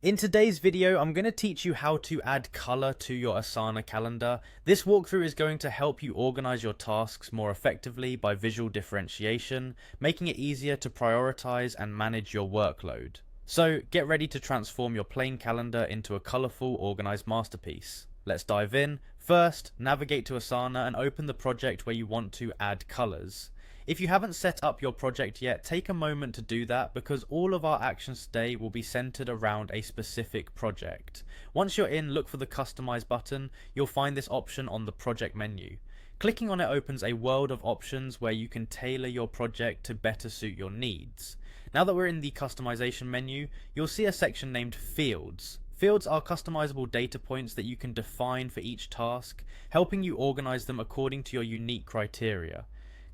In today's video, I'm going to teach you how to add color to your Asana calendar. This walkthrough is going to help you organize your tasks more effectively by visual differentiation, making it easier to prioritize and manage your workload. So get ready to transform your plain calendar into a colorful, organized masterpiece. Let's dive in. First, navigate to Asana and open the project where you want to add colors. If you haven't set up your project yet, take a moment to do that because all of our actions today will be centered around a specific project. Once you're in, look for the Customize button. You'll find this option on the project menu. Clicking on it opens a world of options where you can tailor your project to better suit your needs. Now that we're in the customization menu, you'll see a section named Fields. Fields are customizable data points that you can define for each task, helping you organize them according to your unique criteria.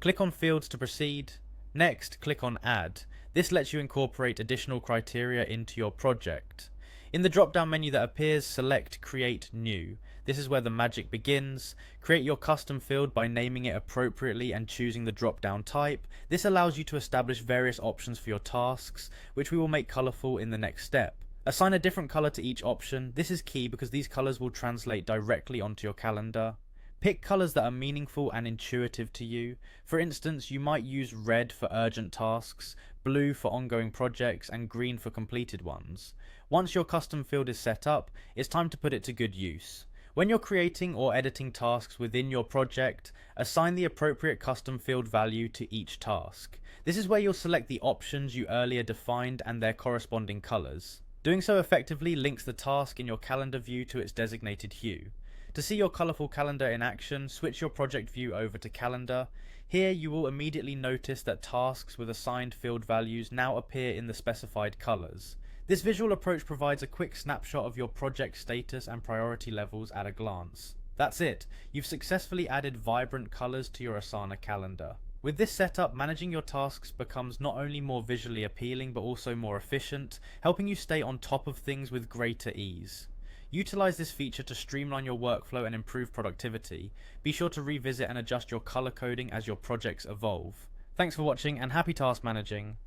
Click on Fields to proceed. Next, click on Add. This lets you incorporate additional criteria into your project. In the drop-down menu that appears, select Create New. This is where the magic begins. Create your custom field by naming it appropriately and choosing the drop-down type. This allows you to establish various options for your tasks, which we will make colorful in the next step. Assign a different color to each option. This is key because these colors will translate directly onto your calendar. Pick colors that are meaningful and intuitive to you. For instance, you might use red for urgent tasks, blue for ongoing projects, and green for completed ones. Once your custom field is set up, it's time to put it to good use. When you're creating or editing tasks within your project, assign the appropriate custom field value to each task. This is where you'll select the options you earlier defined and their corresponding colors. Doing so effectively links the task in your calendar view to its designated hue. To see your colorful calendar in action, switch your project view over to Calendar. Here you will immediately notice that tasks with assigned field values now appear in the specified colors. This visual approach provides a quick snapshot of your project status and priority levels at a glance. That's it, you've successfully added vibrant colors to your Asana calendar. With this setup, managing your tasks becomes not only more visually appealing but also more efficient, helping you stay on top of things with greater ease. Utilize this feature to streamline your workflow and improve productivity. Be sure to revisit and adjust your color coding as your projects evolve. Thanks for watching and happy task managing.